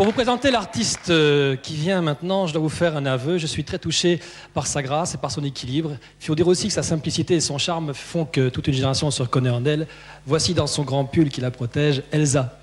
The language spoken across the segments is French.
Pour vous présenter l'artiste qui vient maintenant, je dois vous faire un aveu. Je suis très touché par sa grâce et par son équilibre. Il faut dire aussi que sa simplicité et son charme font que toute une génération se reconnaît en elle. Voici dans son grand pull qui la protège, Elsa.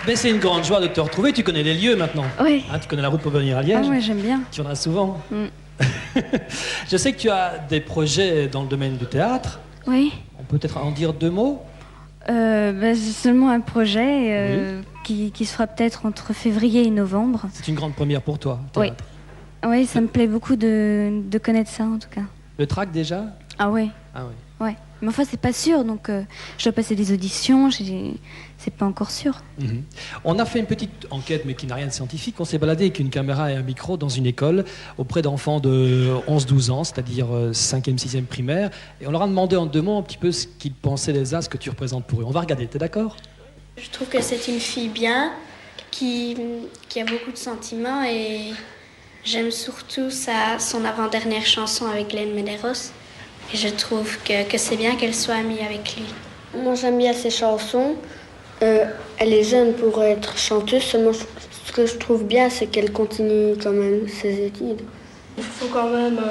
Mais c'est une grande joie de te retrouver. Tu connais les lieux maintenant. Oui. Hein, tu connais la route pour venir à Liège. Ah oui, j'aime bien. Tu en as souvent. Je sais que tu as des projets dans le domaine du théâtre. Oui. On peut peut-être en dire deux mots. C'est seulement un projet qui se fera peut-être entre février et novembre. C'est une grande première pour toi. Oui. Oui, ça me plaît beaucoup de connaître ça en tout cas. Le track déjà? Ah oui. Ah oui. Ouais. Mais enfin, c'est pas sûr, donc je dois passer des auditions, c'est pas encore sûr. On a fait une petite enquête, mais qui n'a rien de scientifique. On s'est baladé avec une caméra et un micro dans une école auprès d'enfants de 11-12 ans, c'est-à-dire 5e, 6e primaire. Et on leur a demandé en deux mots un petit peu ce qu'ils pensaient des as que tu représentes pour eux. On va regarder, t'es d'accord ? Je trouve que c'est une fille bien, qui a beaucoup de sentiments et j'aime surtout son avant-dernière chanson avec Glenn Medeiros. Et je trouve que c'est bien qu'elle soit amie avec lui. Moi j'aime bien ses chansons. Elle est jeune pour être chanteuse, seulement ce que je trouve bien c'est qu'elle continue quand même ses études. Il faut quand même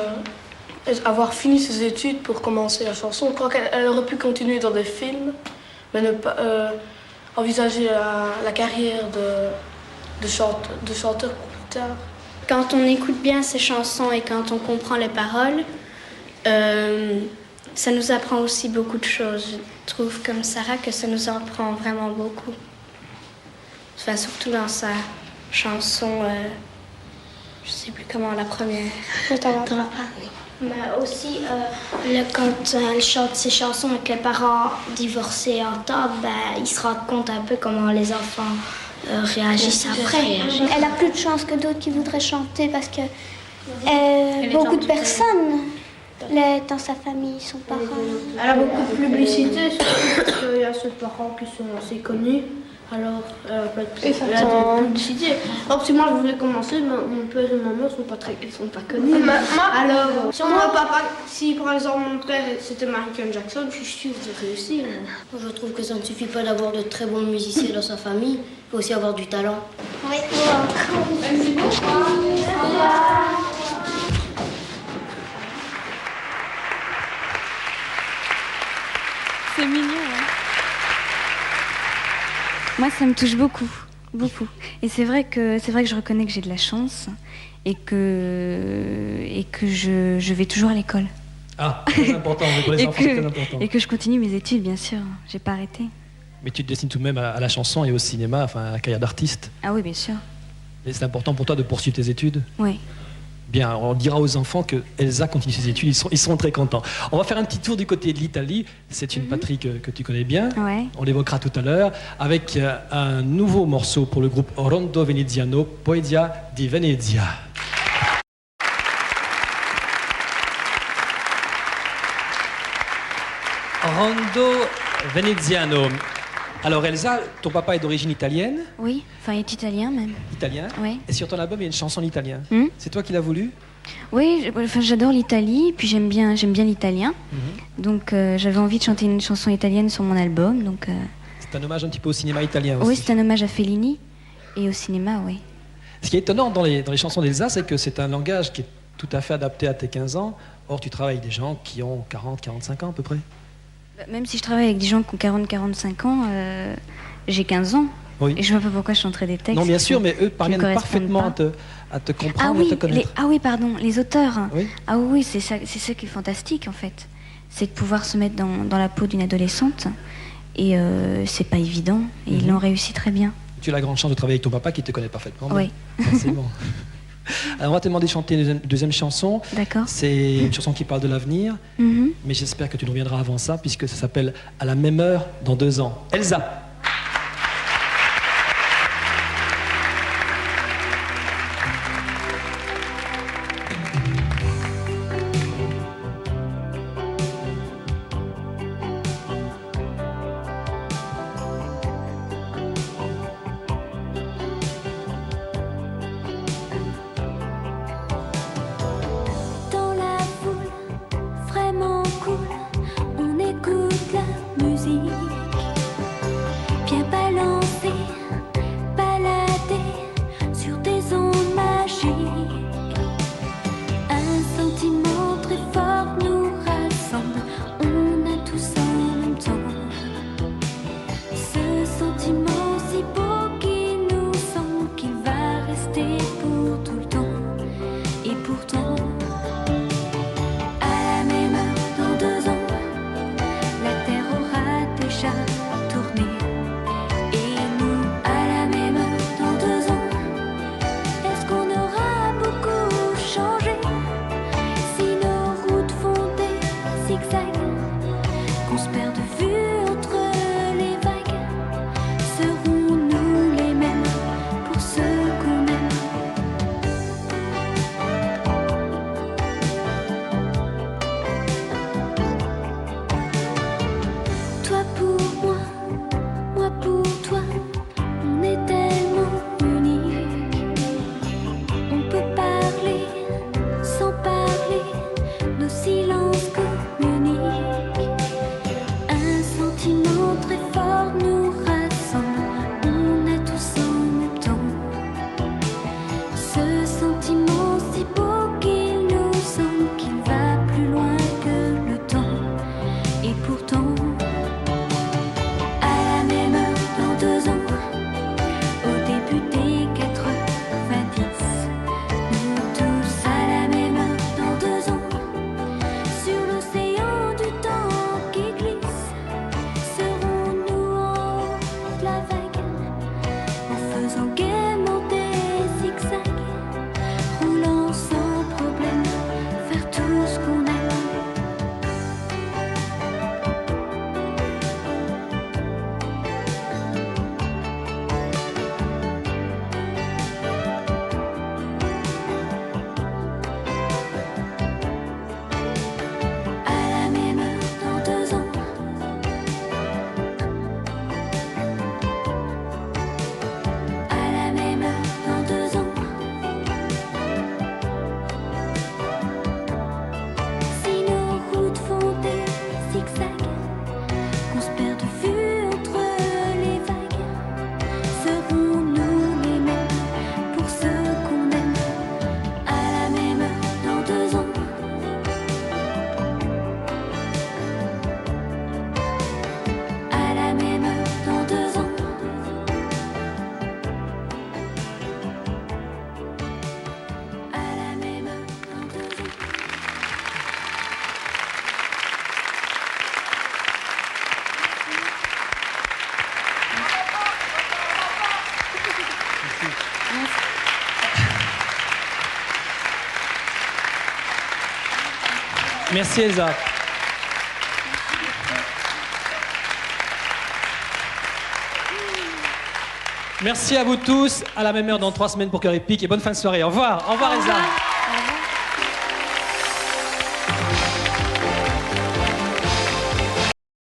avoir fini ses études pour commencer la chanson. Je crois qu'elle aurait pu continuer dans des films, mais ne pas envisager la carrière de chanteur pour plus tard. Quand on écoute bien ses chansons et quand on comprend les paroles, ça nous apprend aussi beaucoup de choses. Je trouve comme Sarah que ça nous apprend vraiment beaucoup. Enfin, surtout dans sa chanson, je sais plus comment, la première. Je t'en va pas. Mais aussi, quand elle chante ses chansons et que les parents divorcés entendent, ils se rendent compte un peu comment les enfants réagissent après. Elle a plus de chance que d'autres qui voudraient chanter parce que beaucoup de personnes dans sa famille sont parents. Elle a beaucoup de publicité, surtout parce qu'il y a ses parents qui sont assez connus. Alors, elle a de publicité. Alors, si moi je voulais commencer, mon père et ma mère sont pas connus. Alors, si par exemple mon frère c'était Michael Jackson, je suis sûre de réussir. Je trouve que ça ne suffit pas d'avoir de très bons musiciens dans sa famille, il faut aussi avoir du talent. Oui. Merci beaucoup. C'est mignon, hein. Moi, ça me touche beaucoup, beaucoup. Et c'est vrai que je reconnais que j'ai de la chance et que je vais toujours à l'école. Ah, c'est important, pour les enfants, c'est très important. Et que je continue mes études, bien sûr. J'ai pas arrêté. Mais tu te destines tout de même à la chanson et au cinéma, enfin à la carrière d'artiste. Ah oui, bien sûr. Et c'est important pour toi de poursuivre tes études? Oui. Bien, on dira aux enfants que Elsa continue ses études, ils seront très contents. On va faire un petit tour du côté de l'Italie. C'est une patrie que tu connais bien. Ouais. On l'évoquera tout à l'heure avec un nouveau morceau pour le groupe Rondo Veneziano, Poesia di Venezia. Rondo Veneziano. Alors Elsa, ton papa est d'origine italienne? Oui, enfin, il est italien même. Italien? Oui. Et sur ton album, il y a une chanson en italien. C'est toi qui l'as voulu? Oui, j'adore l'Italie, puis j'aime bien l'italien. Donc j'avais envie de chanter une chanson italienne sur mon album. Donc, c'est un hommage un petit peu au cinéma italien aussi. oui, c'est un hommage à Fellini et au cinéma, oui. Ce qui est étonnant dans les chansons d'Elsa, c'est que c'est un langage qui est tout à fait adapté à tes 15 ans. Or, tu travailles avec des gens qui ont 40, 45 ans à peu près. Même si je travaille avec des gens qui ont 40, 45 ans, j'ai 15 ans. Oui. Et je vois pas pourquoi je chanterais des textes. Non, bien sûr, mais eux parviennent parfaitement pas. à te comprendre, à te connaître. Ah oui, pardon, les auteurs. Oui. Ah oui, c'est ça qui est fantastique en fait. C'est de pouvoir se mettre dans la peau d'une adolescente. Et c'est pas évident. Et ils l'ont réussi très bien. Tu as la grande chance de travailler avec ton papa qui te connaît parfaitement. Oui. Forcément. Alors, on va te demander de chanter une deuxième chanson. D'accord. C'est une chanson qui parle de l'avenir. Mais j'espère que tu nous reviendras avant ça, puisque ça s'appelle À la même heure dans 2 ans. Elsa. corps nous rassemble, on est tous en même temps. Ce sentiment si beau qu'il nous semble qu'il va plus loin que le temps. Et pourtant, à la même heure dans 2 ans, au début des 90, nous tous à la même heure dans 2 ans, sur l'océan du temps qui glisse, serons-nous en haut de la vague, en faisant gaiement des zigzags, roulant sans problème, faire tout ce qu'on aime. À la même heure dans 2 ans, à la même heure dans 2 ans, si nos routes font des zigzags, qu'on se perd de vue entre les vagues, serons-nous les mêmes pour ceux qu'on aime? À la même heure dans 2 ans, à la même heure dans 2 ans, à la même heure dans 2 ans. Merci Elsa. Merci à vous tous. À la même heure dans 3 semaines pour Cœur Épique et bonne fin de soirée. Au revoir. Au revoir Elsa.